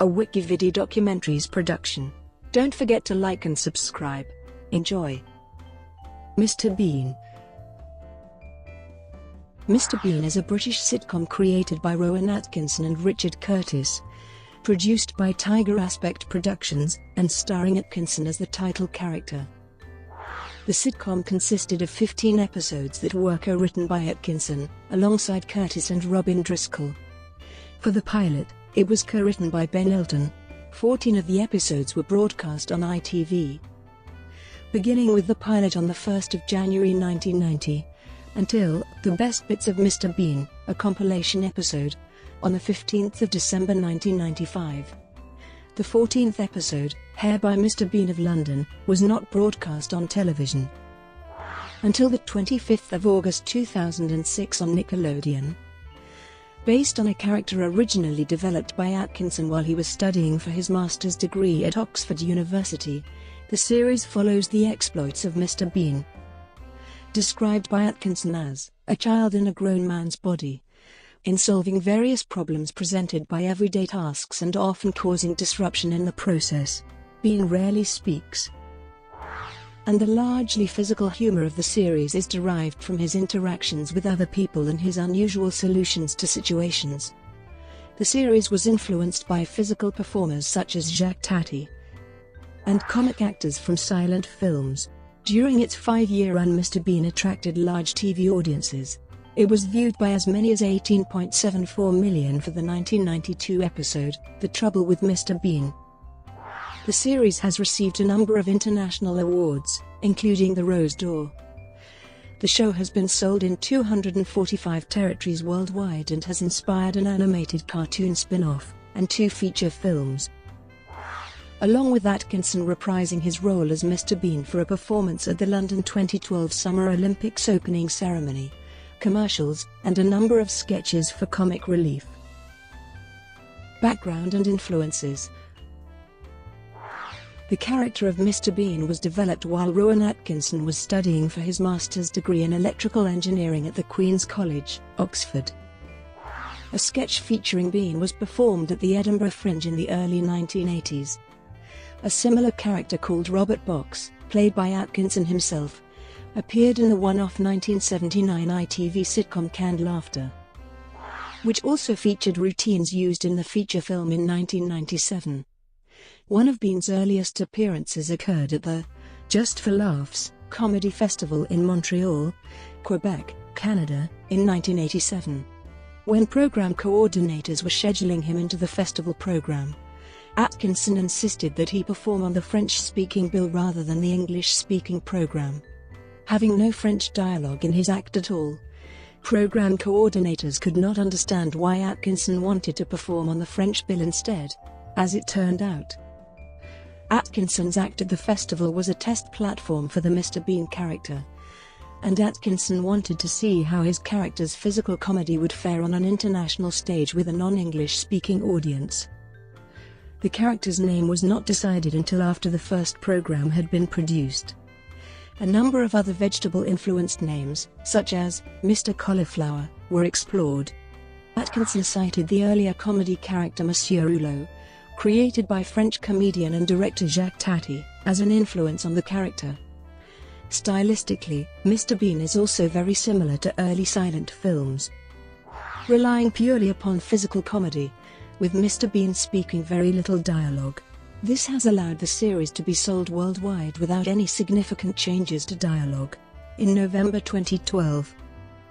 a WikiVidi documentaries production. Don't forget to like and subscribe. Enjoy. Mr. Bean. Mr. Bean is a British sitcom created by Rowan Atkinson and Richard Curtis, produced by Tiger Aspect Productions, and starring Atkinson as the title character. The sitcom consisted of 15 episodes that were co-written by Atkinson, alongside Curtis and Robin Driscoll. For the pilot, it was co-written by Ben Elton. 14 of the episodes were broadcast on ITV, beginning with the pilot on the 1st of January 1990, until The Best Bits of Mr. Bean, a compilation episode, on the 15th of December 1995. The 14th episode, Hair by Mr. Bean of London, was not broadcast on television until the 25th of August 2006 on Nickelodeon. Based on a character originally developed by Atkinson while he was studying for his master's degree at Oxford University, the series follows the exploits of Mr. Bean, described by Atkinson as a child in a grown man's body, in solving various problems presented by everyday tasks and often causing disruption in the process. Bean rarely speaks, and the largely physical humor of the series is derived from his interactions with other people and his unusual solutions to situations. The series was influenced by physical performers such as Jacques Tati and comic actors from silent films. During its 5-year run, Mr. Bean attracted large TV audiences. It was viewed by as many as 18.74 million for the 1992 episode, The Trouble with Mr. Bean. The series has received a number of international awards, including the Rose d'Or. The show has been sold in 245 territories worldwide and has inspired an animated cartoon spin-off, and 2 feature films, along with Atkinson reprising his role as Mr. Bean for a performance at the London 2012 Summer Olympics opening ceremony, commercials, and a number of sketches for comic relief. Background and influences. The character of Mr. Bean was developed while Rowan Atkinson was studying for his master's degree in electrical engineering at the Queen's College, Oxford. A sketch featuring Bean was performed at the Edinburgh Fringe in the early 1980s. A similar character called Robert Box, played by Atkinson himself, appeared in the one-off 1979 ITV sitcom Canned Laughter, which also featured routines used in the feature film in 1997. One of Bean's earliest appearances occurred at the Just for Laughs Comedy Festival in Montreal, Quebec, Canada, in 1987. When program coordinators were scheduling him into the festival program, Atkinson insisted that he perform on the French-speaking bill rather than the English-speaking program. Having no French dialogue in his act at all, program coordinators could not understand why Atkinson wanted to perform on the French bill instead. As it turned out, Atkinson's act at the festival was a test platform for the Mr. Bean character, and Atkinson wanted to see how his character's physical comedy would fare on an international stage with a non-English speaking audience. The character's name was not decided until after the first program had been produced. A number of other vegetable-influenced names, such as Mr. Cauliflower, were explored. Atkinson cited the earlier comedy character Monsieur Hulot, created by French comedian and director Jacques Tati, as an influence on the character. Stylistically, Mr. Bean is also very similar to early silent films, relying purely upon physical comedy, with Mr. Bean speaking very little dialogue. This has allowed the series to be sold worldwide without any significant changes to dialogue. In November 2012,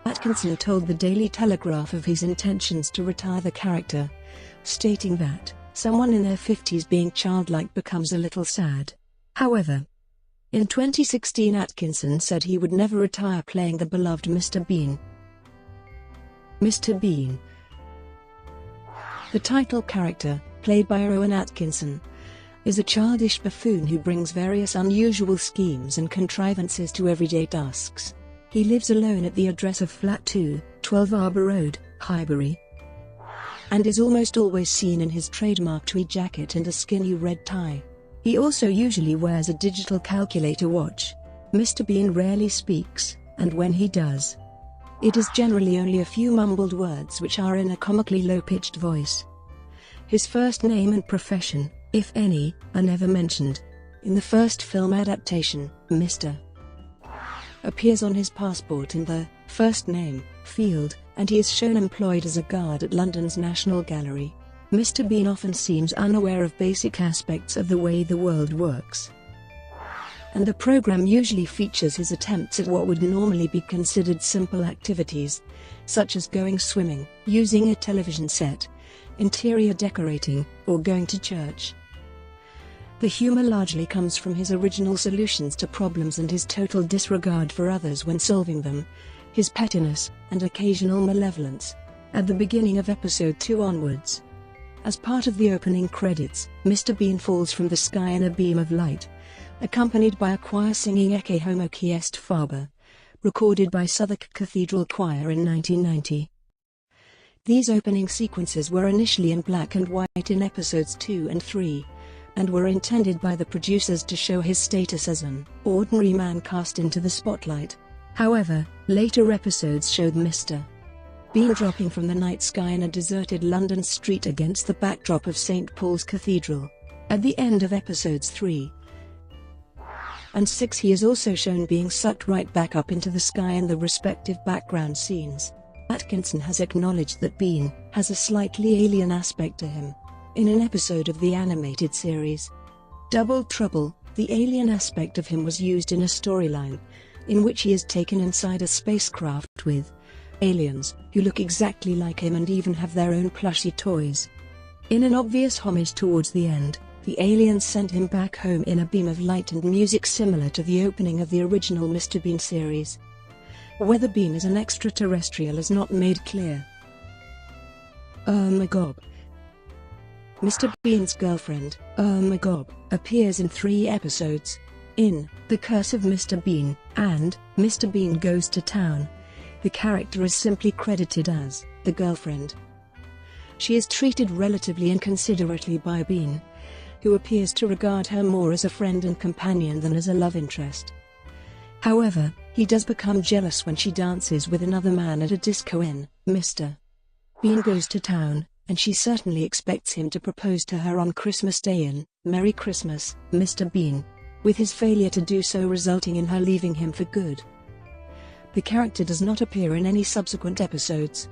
Atkinson told the Daily Telegraph of his intentions to retire the character, stating that someone in their 50s being childlike becomes a little sad. However, in 2016 Atkinson said he would never retire playing the beloved Mr. Bean. Mr. Bean. The title character, played by Rowan Atkinson, is a childish buffoon who brings various unusual schemes and contrivances to everyday tasks. He lives alone at the address of Flat 2, 12 Arbour Road, Highbury, and is almost always seen in his trademark tweed jacket and a skinny red tie. He also usually wears a digital calculator watch. Mr. Bean rarely speaks, and when he does, it is generally only a few mumbled words which are in a comically low-pitched voice. His first name and profession, if any, are never mentioned. In the first film adaptation, Mr. appears on his passport in the first name field, and he is shown employed as a guard at London's National Gallery. Mr. Bean often seems unaware of basic aspects of the way the world works, and the program usually features his attempts at what would normally be considered simple activities, such as going swimming, using a television set, interior decorating, or going to church. The humor largely comes from his original solutions to problems and his total disregard for others when solving them, his pettiness, and occasional malevolence. At the beginning of episode 2 onwards, as part of the opening credits, Mr. Bean falls from the sky in a beam of light, accompanied by a choir singing Ecce Homo Qui Est Faber, recorded by Southwark Cathedral Choir in 1990. These opening sequences were initially in black and white in episodes 2 and 3, and were intended by the producers to show his status as an ordinary man cast into the spotlight. However, later episodes showed Mr. Bean dropping from the night sky in a deserted London street against the backdrop of St. Paul's Cathedral. At the end of episodes 3 and 6 he is also shown being sucked right back up into the sky in the respective background scenes. Atkinson has acknowledged that Bean has a slightly alien aspect to him. In an episode of the animated series Double Trouble, the alien aspect of him was used in a storyline, in which he is taken inside a spacecraft with aliens, who look exactly like him and even have their own plushy toys. In an obvious homage towards the end, the aliens sent him back home in a beam of light and music similar to the opening of the original Mr. Bean series. Whether Bean is an extraterrestrial is not made clear. Irma Gobb. Mr. Bean's girlfriend, Irma Gobb, appears in 3 episodes. In The Curse of Mr. Bean and Mr. Bean Goes to Town, the character is simply credited as the girlfriend. She is treated relatively inconsiderately by Bean, who appears to regard her more as a friend and companion than as a love interest. However, he does become jealous when she dances with another man at a disco in Mr. Bean Goes to Town, and she certainly expects him to propose to her on Christmas Day in Merry Christmas, Mr. Bean, with his failure to do so resulting in her leaving him for good. The character does not appear in any subsequent episodes.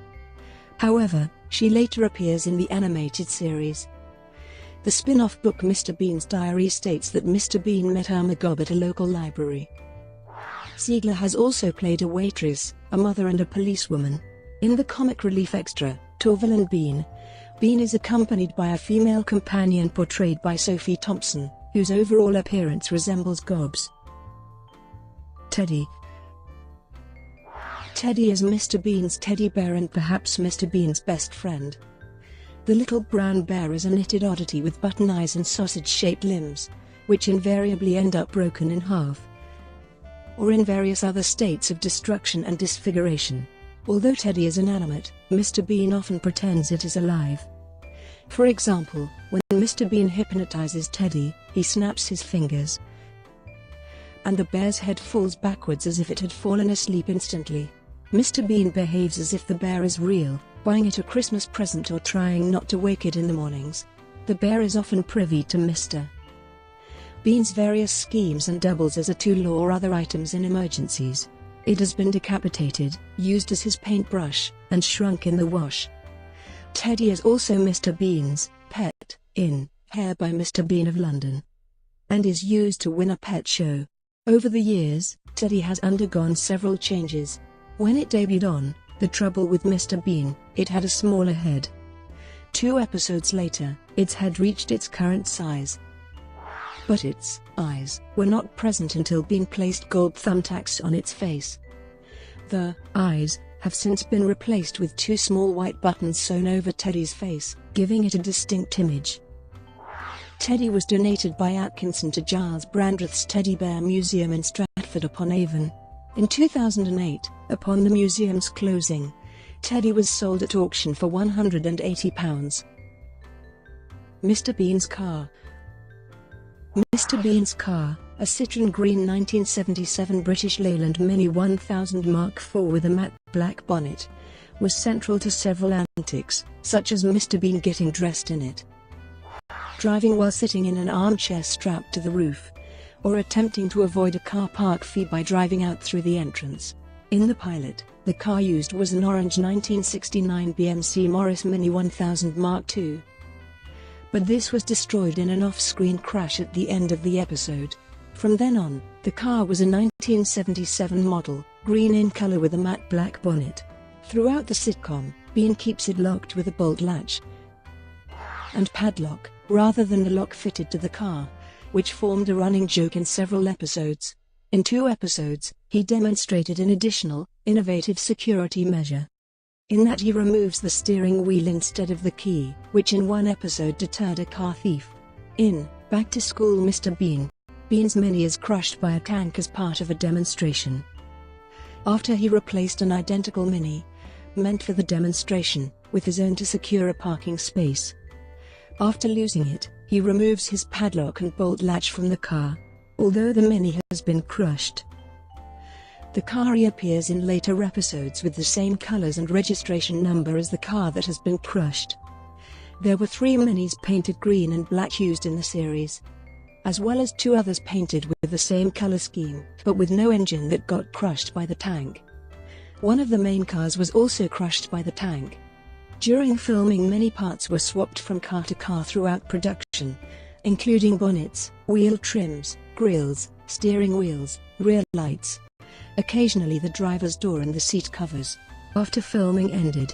However, she later appears in the animated series. The spin-off book Mr. Bean's Diary states that Mr. Bean met Irma Gobb at a local library. Ziegler has also played a waitress, a mother and a policewoman. In the comic relief extra, Torval and Bean, Bean is accompanied by a female companion portrayed by Sophie Thompson, whose overall appearance resembles Gobb's. Teddy. Teddy is Mr. Bean's teddy bear and perhaps Mr. Bean's best friend. The little brown bear is a knitted oddity with button eyes and sausage-shaped limbs, which invariably end up broken in half, or in various other states of destruction and disfiguration. Although Teddy is inanimate, Mr. Bean often pretends it is alive. For example, when Mr. Bean hypnotizes Teddy, he snaps his fingers, and the bear's head falls backwards as if it had fallen asleep instantly. Mr. Bean behaves as if the bear is real, buying it a Christmas present or trying not to wake it in the mornings. The bear is often privy to Mr. Bean's various schemes and doubles as a tool or other items in emergencies. It has been decapitated, used as his paintbrush, and shrunk in the wash. Teddy is also Mr. Bean's pet in Hair by Mr. Bean of London, and is used to win a pet show. Over the years, Teddy has undergone several changes. When it debuted on The Trouble with Mr. Bean, it had a smaller head. 2 episodes later, its head reached its current size, but its eyes were not present until Bean placed gold thumbtacks on its face. The eyes have since been replaced with 2 small white buttons sewn over Teddy's face, giving it a distinct image. Teddy was donated by Atkinson to Giles Brandreth's Teddy Bear Museum in Stratford-upon-Avon. In 2008, upon the museum's closing, Teddy was sold at auction for £180. Mr. Bean's car. Mr. Bean's car, a Citroën Green 1977 British Leyland Mini 1000 Mark IV with a matte black bonnet, was central to several antics, such as Mr. Bean getting dressed in it, driving while sitting in an armchair strapped to the roof, or attempting to avoid a car park fee by driving out through the entrance. In the pilot, the car used was an orange 1969 BMC Morris Mini 1000 Mark II. But this was destroyed in an off-screen crash at the end of the episode. From then on, the car was a 1977 model, green in color with a matte black bonnet. Throughout the sitcom, Bean keeps it locked with a bolt latch and padlock, rather than the lock fitted to the car, which formed a running joke in several episodes. In 2 episodes, he demonstrated an additional, innovative security measure, in that he removes the steering wheel instead of the key, which in one episode deterred a car thief. In Back to School Mr. Bean, Bean's Mini is crushed by a tank as part of a demonstration. After he replaced an identical Mini, meant for the demonstration, with his own to secure a parking space. After losing it, he removes his padlock and bolt latch from the car. Although the Mini has been crushed, the car reappears in later episodes with the same colors and registration number as the car that has been crushed. There were 3 Minis painted green and black used in the series, as well as 2 others painted with the same color scheme, but with no engine, that got crushed by the tank. One of the main cars was also crushed by the tank. During filming, many parts were swapped from car to car throughout production, including bonnets, wheel trims, grills, steering wheels, rear lights, occasionally the driver's door and the seat covers. After filming ended,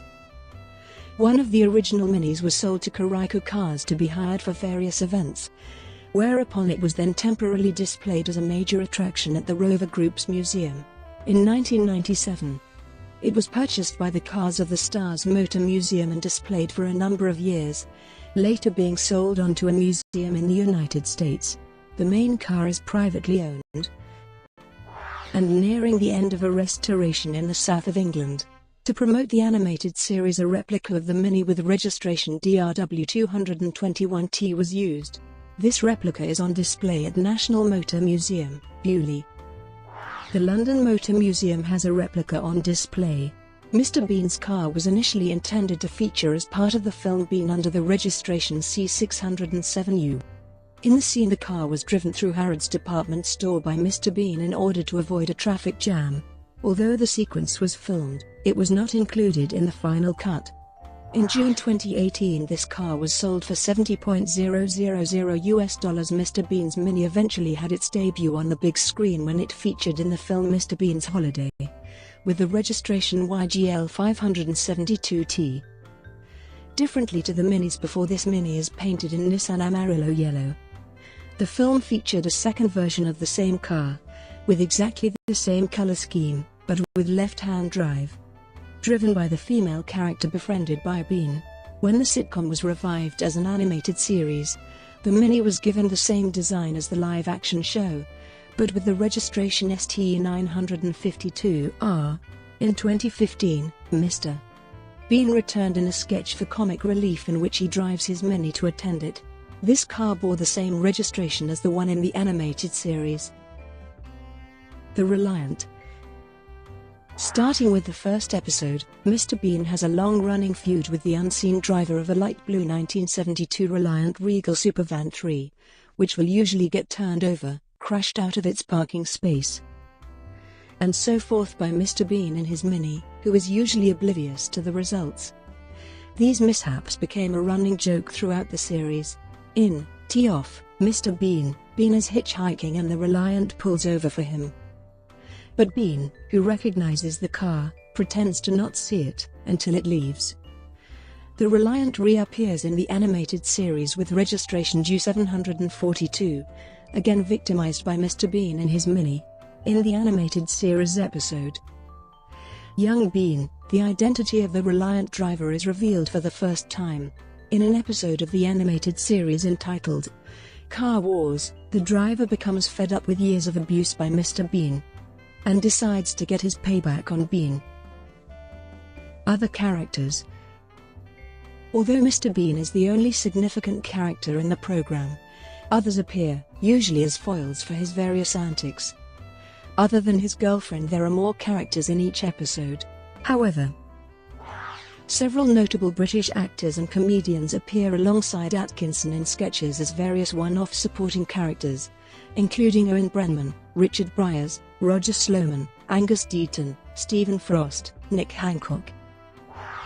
one of the original Minis was sold to Caraco Cars to be hired for various events, whereupon it was then temporarily displayed as a major attraction at the Rover Group's museum. In 1997, it was purchased by the Cars of the Stars Motor Museum and displayed for a number of years, later being sold on to a museum in the United States. The main car is privately owned and nearing the end of a restoration in the south of England. To promote the animated series, a replica of the Mini with registration DRW221T was used. This replica is on display at National Motor Museum, Bewley. The London Motor Museum has a replica on display. Mr. Bean's car was initially intended to feature as part of the film Bean under the registration C607U. In the scene, the car was driven through Harrods department store by Mr. Bean in order to avoid a traffic jam. Although the sequence was filmed, it was not included in the final cut. In June 2018, this car was sold for $70,000 US. Mr. Bean's Mini eventually had its debut on the big screen when it featured in the film Mr. Bean's Holiday, with the registration YGL 572T. Differently to the Minis before, this Mini is painted in Nissan Amarillo yellow. The film featured a second version of the same car, with exactly the same color scheme, but with left-hand drive, driven by the female character befriended by Bean. When the sitcom was revived as an animated series, the Mini was given the same design as the live-action show, but with the registration ST952R. In 2015, Mr. Bean returned in a sketch for Comic Relief in which he drives his Mini to attend it. This car bore the same registration as the one in the animated series. The Reliant. Starting with the first episode, Mr. Bean has a long-running feud with the unseen driver of a light blue 1972 Reliant Regal Supervan 3, which will usually get turned over, crashed out of its parking space, and so forth by Mr. Bean in his Mini, who is usually oblivious to the results. These mishaps became a running joke throughout the series. In Tee Off, Mr. Bean is hitchhiking and the Reliant pulls over for him. But Bean, who recognizes the car, pretends to not see it until it leaves. The Reliant reappears in the animated series with registration G742, again victimized by Mr. Bean in his Mini. In the animated series episode Young Bean, the identity of the Reliant driver is revealed for the first time. In an episode of the animated series entitled Car Wars, the driver becomes fed up with years of abuse by Mr. Bean and decides to get his payback on Bean. Other characters. Although Mr. Bean is the only significant character in the program, others appear, usually as foils for his various antics. Other than his girlfriend, there are more characters in each episode. However, Several notable British actors and comedians appear alongside Atkinson in sketches as various one-off supporting characters, including Owen Brennan, Richard Briers, Roger Sloman, Angus Deaton, Stephen Frost, Nick Hancock,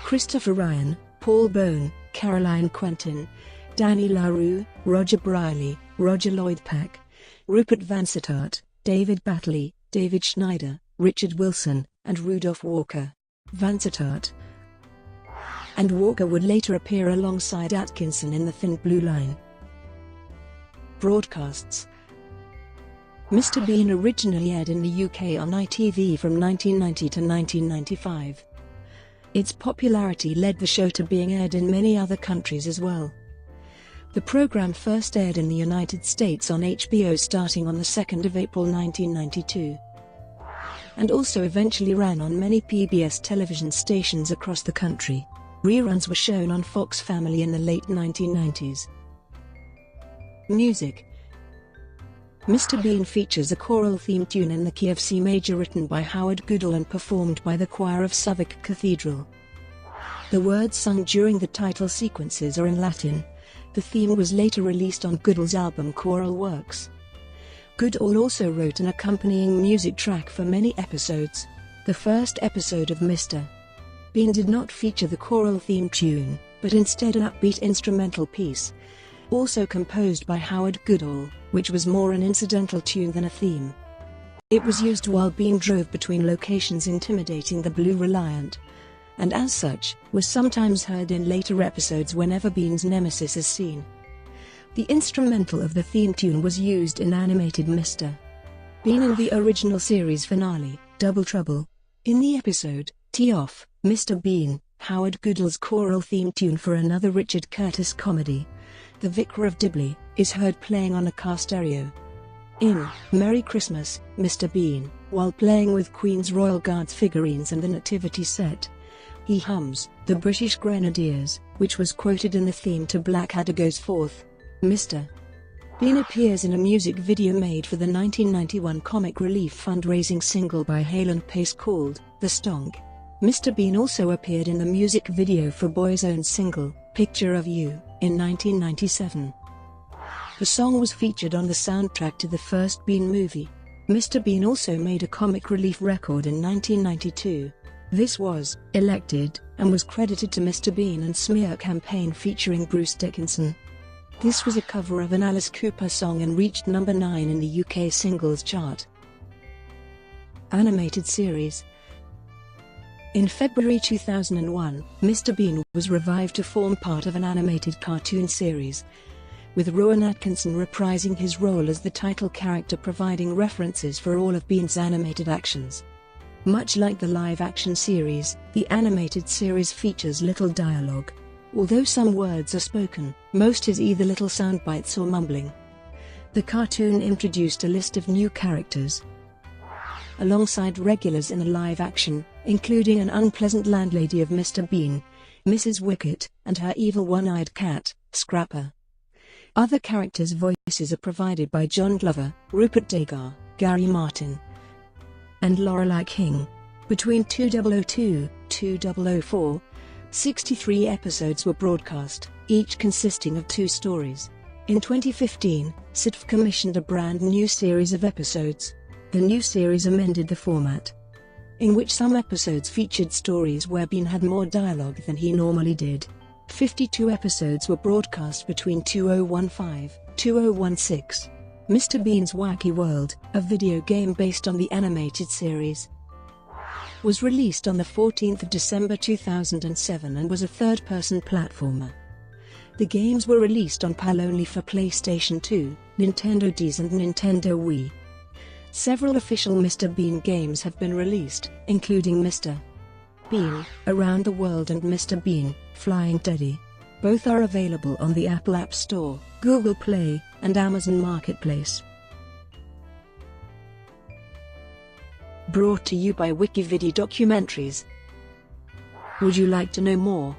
Christopher Ryan, Paul Bone, Caroline Quentin, Danny LaRue, Roger Briley, Roger Lloyd-Pack, Rupert Vansittart, David Battley, David Schneider, Richard Wilson, and Rudolph Walker. Vansittart and Walker would later appear alongside Atkinson in The Thin Blue Line. Broadcasts. Mr. Bean originally aired in the UK on ITV from 1990 to 1995. Its popularity led the show to being aired in many other countries as well. The programme first aired in the United States on HBO starting on the 2nd of April 1992, and also eventually ran on many PBS television stations across the country. Reruns were shown on Fox Family in the late 1990s. Music. Mr. Bean features a choral theme tune in the key of C major written by Howard Goodall and performed by the choir of Southwark Cathedral. The words sung during the title sequences are in Latin. The theme was later released on Goodall's album Choral Works. Goodall also wrote an accompanying music track for many episodes. The first episode of Mr. Bean did not feature the choral theme tune, but instead an upbeat instrumental piece, also composed by Howard Goodall, which was more an incidental tune than a theme. It was used while Bean drove between locations intimidating the Blue Reliant, and as such, was sometimes heard in later episodes whenever Bean's nemesis is seen. The instrumental of the theme tune was used in animated Mr. Bean in the original series finale, Double Trouble. In the episode, Tee Off, Mr. Bean, Howard Goodall's choral theme tune for another Richard Curtis comedy, The Vicar of Dibley, is heard playing on a car stereo. In Merry Christmas, Mr. Bean, while playing with Queen's Royal Guards figurines and the nativity set, he hums The British Grenadiers, which was quoted in the theme to Blackadder Goes Forth. Mr. Bean appears in a music video made for the 1991 comic relief fundraising single by Hale and Pace called The Stonk. Mr. Bean also appeared in the music video for Boy's own single, Picture of You, in 1997. The song was featured on the soundtrack to the first Bean movie. Mr. Bean also made a comic relief record in 1992. This was Elected, and was credited to Mr. Bean and Smear campaign featuring Bruce Dickinson. This was a cover of an Alice Cooper song and reached number 9 in the UK singles chart. Animated series. In February 2001, Mr. Bean was revived to form part of an animated cartoon series, with Rowan Atkinson reprising his role as the title character, providing references for all of Bean's animated actions. Much like the live-action series, the animated series features little dialogue. Although some words are spoken, most is either little sound bites or mumbling. The cartoon introduced a list of new characters, alongside regulars in the live-action, including an unpleasant landlady of Mr. Bean, Mrs. Wicket, and her evil one-eyed cat, Scrapper. Other characters' voices are provided by John Glover, Rupert Degar, Gary Martin, and Lorelei King. Between 2002–2004, 63 episodes were broadcast, each consisting of 2 stories. In 2015, SITF commissioned a brand new series of episodes. The new series amended the format, in which some episodes featured stories where Bean had more dialogue than he normally did. 52 episodes were broadcast between 2015–2016. Mr. Bean's Wacky World, a video game based on the animated series, was released on the 14th of December 2007 and was a third-person platformer. The games were released on PAL only for PlayStation 2, Nintendo DS and Nintendo Wii. Several official Mr. Bean games have been released, including Mr. Bean, Around the World and Mr. Bean, Flying Teddy. Both are available on the Apple App Store, Google Play, and Amazon Marketplace. Brought to you by WikiVidi Documentaries. Would you like to know more?